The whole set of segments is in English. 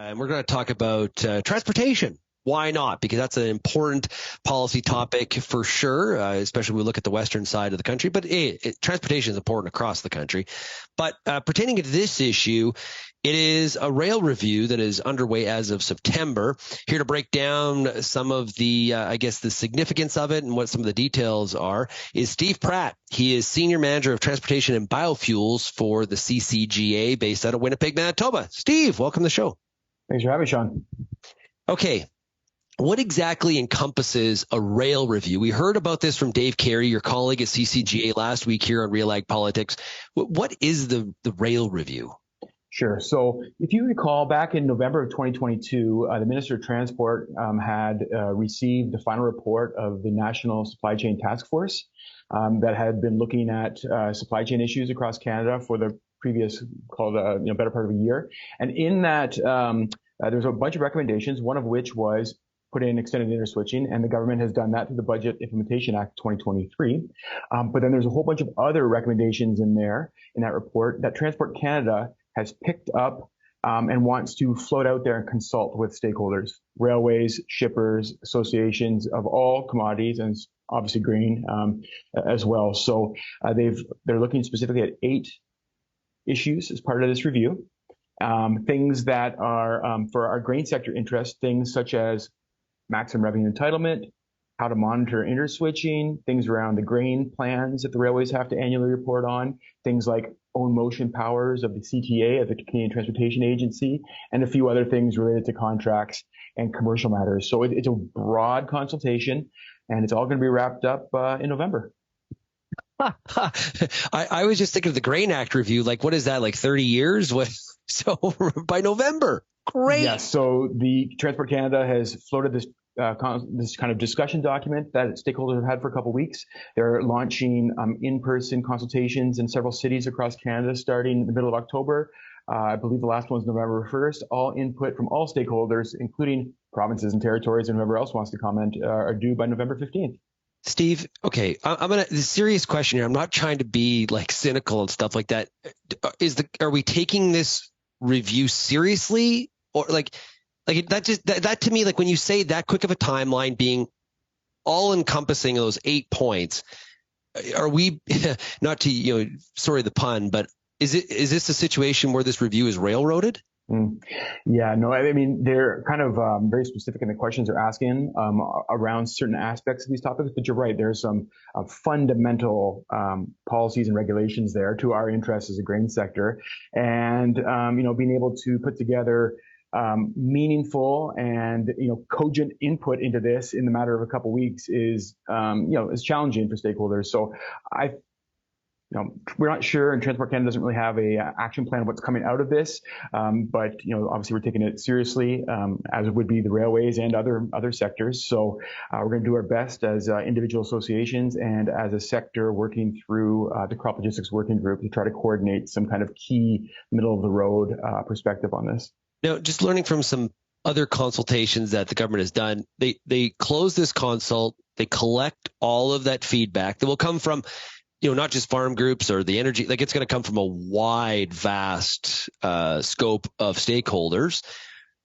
And we're going to talk about transportation. Why not? Because that's an important policy topic for sure, especially when we look at the western side of the country. But transportation is important across the country. But pertaining to this issue, it is a rail review that is underway as of September. Here to break down some of the, the significance of it and what some of the details are is Steve Pratte. He is Senior Manager of Transportation and Biofuels for the CCGA based out of Winnipeg, Manitoba. Steve, welcome to the show. Thanks for having me, Sean. Okay. What exactly encompasses a rail review? We heard about this from Dave Carey, your colleague at CCGA, last week here on Real Ag Politics. What is the rail review? Sure. So if you recall, back in November of 2022, the Minister of Transport had received the final report of the National Supply Chain Task Force that had been looking at supply chain issues across Canada for the previous, better part of a year. And in that, there's a bunch of recommendations, one of which was put in extended interswitching, and the government has done that through the Budget Implementation Act 2023. But then there's a whole bunch of other recommendations in there, in that report, that Transport Canada has picked up and wants to float out there and consult with stakeholders, railways, shippers, associations of all commodities, and obviously grain as well. So they're looking specifically at 8 issues as part of this review. Things that are for our grain sector interest, things such as maximum revenue entitlement, how to monitor interswitching, things around the grain plans that the railways have to annually report on, things like own motion powers of the CTA, of the Canadian Transportation Agency, and a few other things related to contracts and commercial matters. So it's a broad consultation, and it's all going to be wrapped up in November. I was just thinking of the Grain Act review. Like, what is that, like 30 years? So by November. Great. Yes. So the Transport Canada has floated this kind of discussion document that stakeholders have had for a couple of weeks. They're launching in-person consultations in several cities across Canada starting in the middle of October. I believe the last one's November 1st. All input from all stakeholders, including provinces and territories and whoever else wants to comment, are due by November 15th. Steve, okay, the serious question here. I'm not trying to be like cynical and stuff like that. Are we taking this review seriously, or like that to me, like when you say that quick of a timeline being all encompassing those 8 points, are we not to, sorry the pun, but is this a situation where this review is railroaded? Yeah, no, I mean, they're kind of very specific in the questions they're asking around certain aspects of these topics. But you're right, there's some fundamental policies and regulations there to our interests as a grain sector. And, being able to put together meaningful and, cogent input into this in the matter of a couple of weeks is challenging for stakeholders. So we're not sure, and Transport Canada doesn't really have a action plan of what's coming out of this. But obviously we're taking it seriously, as would be the railways and other sectors. So we're going to do our best as individual associations and as a sector working through the crop logistics working group to try to coordinate some kind of key middle of the road perspective on this. Now, just learning from some other consultations that the government has done, they close this consult, they collect all of that feedback that will come from not just farm groups or the energy, like it's going to come from a wide, vast scope of stakeholders.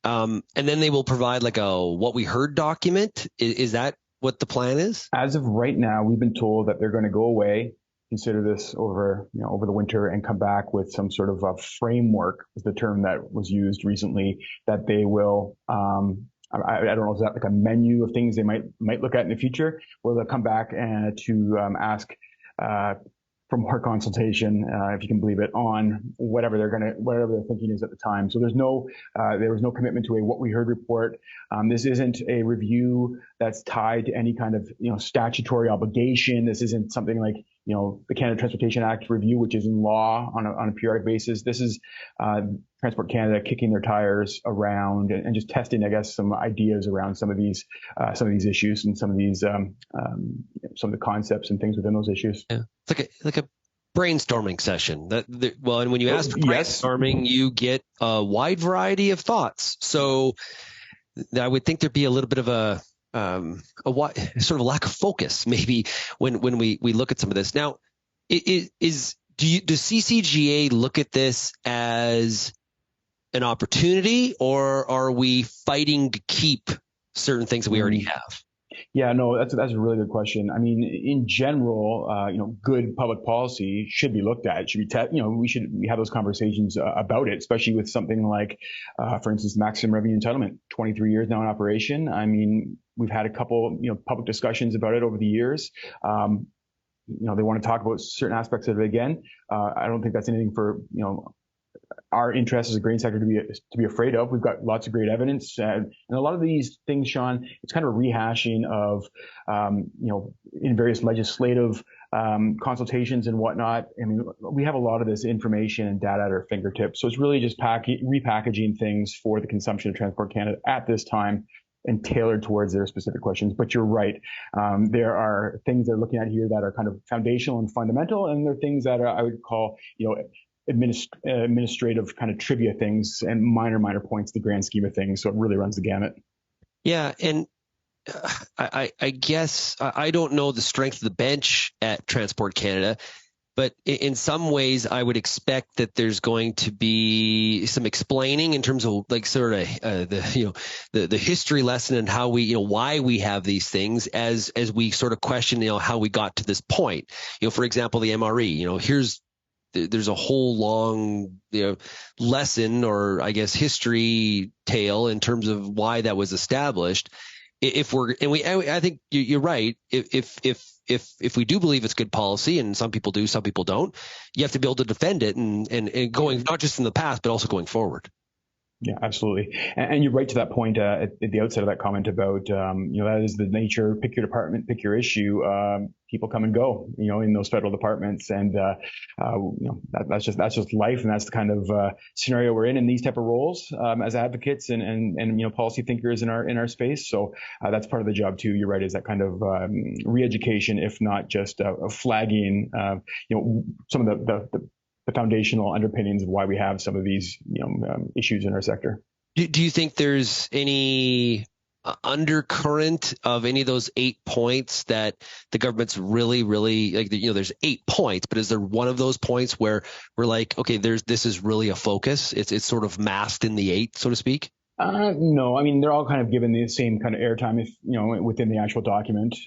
And then they will provide like a what we heard document. Is that what the plan is? As of right now, we've been told that they're going to go away, consider this over the winter, and come back with some sort of a framework, is the term that was used recently, that they will I don't know, is that like a menu of things they might look at in the future, where they'll come back to ask for more consultation, if you can believe it, on whatever their thinking is at the time. So there was no commitment to a what we heard report. This isn't a review that's tied to any kind of statutory obligation. This isn't something like the Canada Transportation Act review, which is in law on a periodic basis. This is Transport Canada kicking their tires around and just testing, I guess, some ideas around some of these issues and some of the concepts and things within those issues. Yeah, it's like a brainstorming session. And when you ask for brainstorming, you get a wide variety of thoughts. So I would think there'd be a little bit of a sort of lack of focus maybe when we look at some of this. Now, does CCGA look at this as an opportunity, or are we fighting to keep certain things that we already have? Yeah, no, that's a really good question. I mean, in general, good public policy should be looked at. It should be, we have those conversations about it, especially with something like, for instance, maximum revenue entitlement, 23 years now in operation. I mean, we've had a couple, public discussions about it over the years. They want to talk about certain aspects of it again. I don't think that's anything for, our interest as a grain sector to be afraid of. We've got lots of great evidence, and a lot of these things, Sean, it's kind of a rehashing of, in various legislative consultations and whatnot. I mean, we have a lot of this information and data at our fingertips, so it's really just repackaging things for the consumption of Transport Canada at this time and tailored towards their specific questions. But you're right. There are things they're looking at here that are kind of foundational and fundamental, and there are things that are, I would call, administrative kind of trivia things and minor points, the grand scheme of things. So it really runs the gamut. Yeah. And I guess I don't know the strength of the bench at Transport Canada, but in some ways I would expect that there's going to be some explaining in terms of like sort of the history lesson and how we, why we have these things as we sort of question, how we got to this point. For example, the MRE, there's a whole long, lesson or I guess history tale in terms of why that was established. I think you're right. If we do believe it's good policy, and some people do, some people don't, you have to be able to defend it and going not just in the past, but also going forward. Yeah, absolutely. And you're right to that point at the outset of that comment about, that is the nature, pick your department, pick your issue. People come and go, in those federal departments. And, that's just life. And that's the kind of scenario we're in these type of roles as advocates and policy thinkers in our space. So that's part of the job, too. You're right, is that kind of re-education, if not just flagging, some of the foundational underpinnings of why we have some of these issues in our sector. Do you think there's any undercurrent of any of those 8 points that the government's really, really like? There's 8 points, but is there one of those points where we're like, okay, this is really a focus? It's sort of masked in the 8, so to speak. No, I mean, they're all kind of given the same kind of airtime, within the actual document.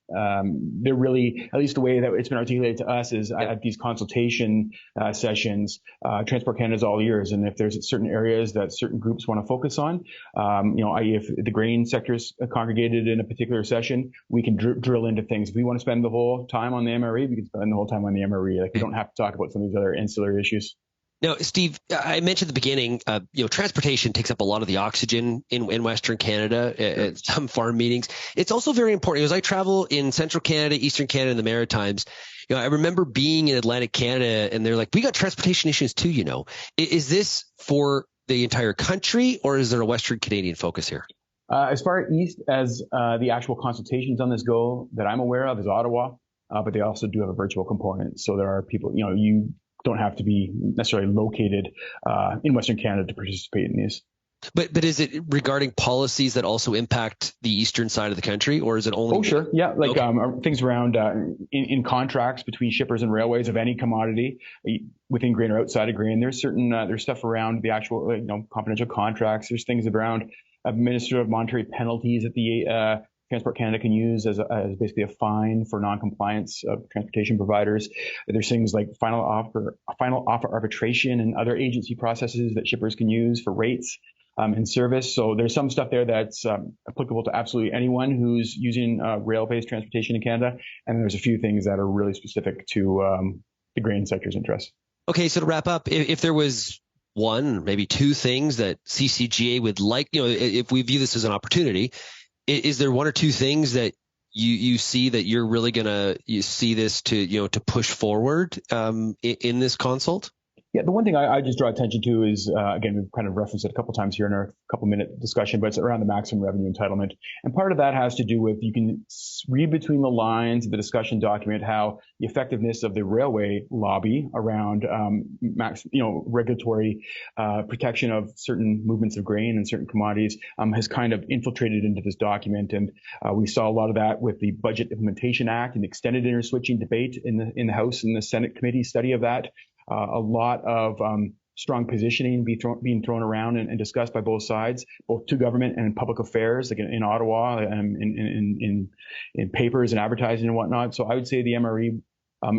They're really, at least the way that it's been articulated to us is at these consultation sessions, Transport Canada's all ears. And if there's certain areas that certain groups want to focus on, i.e. if the grain sector's congregated in a particular session, we can drill into things. If we want to spend the whole time on the MRE, we can spend the whole time on the MRE. Like, we don't have to talk about some of these other ancillary issues. Now, Steve, I mentioned at the beginning, transportation takes up a lot of the oxygen in Western Canada at some farm meetings. It's also very important as I travel in Central Canada, Eastern Canada, and the Maritimes. I remember being in Atlantic Canada, and they're like, "We got transportation issues too." Is this for the entire country, or is there a Western Canadian focus here? As far east as the actual consultations on this go that I'm aware of is Ottawa, but they also do have a virtual component. So there are people, you don't have to be necessarily located in Western Canada to participate in these. But is it regarding policies that also impact the eastern side of the country, or is it only? Oh, sure. Yeah. Like things around in contracts between shippers and railways of any commodity within grain or outside of grain. There's there's stuff around the actual, confidential contracts. There's things around administrative monetary penalties that the Transport Canada can use as basically a fine for non-compliance of transportation providers. There's things like final offer arbitration and other agency processes that shippers can use for rates and service. So there's some stuff there that's applicable to absolutely anyone who's using rail-based transportation in Canada. And there's a few things that are really specific to the grain sector's interests. Okay, so to wrap up, if there was one, maybe two things that CCGA would like, if we view this as an opportunity, is there one or two things that you see that you're really you see this to push forward in this consult? Yeah, the one thing I just draw attention to is, again, we've kind of referenced it a couple times here in our couple-minute discussion, but it's around the maximum revenue entitlement. And part of that has to do with, you can read between the lines of the discussion document how the effectiveness of the railway lobby around regulatory protection of certain movements of grain and certain commodities has kind of infiltrated into this document. And we saw a lot of that with the Budget Implementation Act and extended interswitching debate in the House and the Senate committee study of that. A lot of strong positioning being thrown around and discussed by both sides, both to government and public affairs, like in Ottawa, and in papers and advertising and whatnot. So I would say the MRE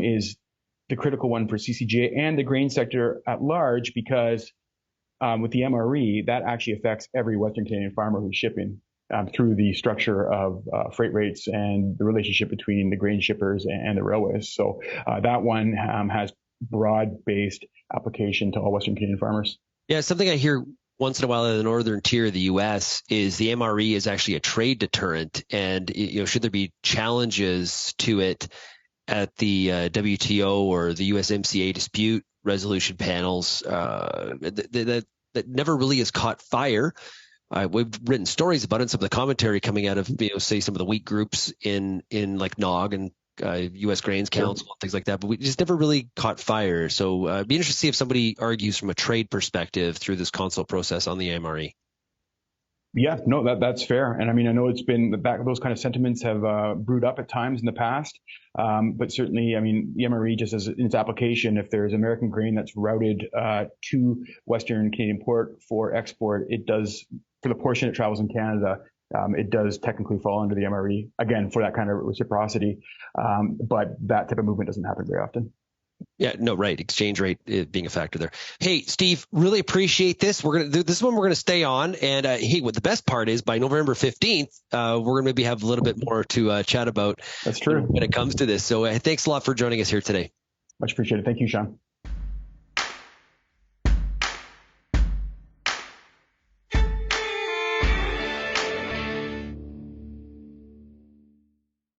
is the critical one for CCGA and the grain sector at large, because with the MRE, that actually affects every Western Canadian farmer who's shipping through the structure of freight rates and the relationship between the grain shippers and the railways. So that one has broad-based application to all Western Canadian farmers. Yeah, something I hear once in a while in the northern tier of the U.S. is the MRE is actually a trade deterrent, and should there be challenges to it at the WTO or the USMCA dispute resolution panels, that never really has caught fire. We've written stories about it. Some of the commentary coming out of, say, some of the wheat groups in like NOG and U.S. Grains Council and things like that, but we just never really caught fire. So it'd be interesting to see if somebody argues from a trade perspective through this consult process on the MRE. Yeah, no, that's fair. And I mean, I know it's been those kind of sentiments have brewed up at times in the past. But certainly, I mean, the MRE, just as in its application, if there's American grain that's routed to Western Canadian port for export, it does, for the portion it travels in Canada, it does technically fall under the MRE, again, for that kind of reciprocity. But that type of movement doesn't happen very often. Yeah, no, right. Exchange rate being a factor there. Hey, Steve, really appreciate this. We're going to do this one. We're going to stay on. And hey, what the best part is by November 15th, we're going to maybe have a little bit more to chat about. That's true. When it comes to this. So thanks a lot for joining us here today. Much appreciated. Thank you, Sean.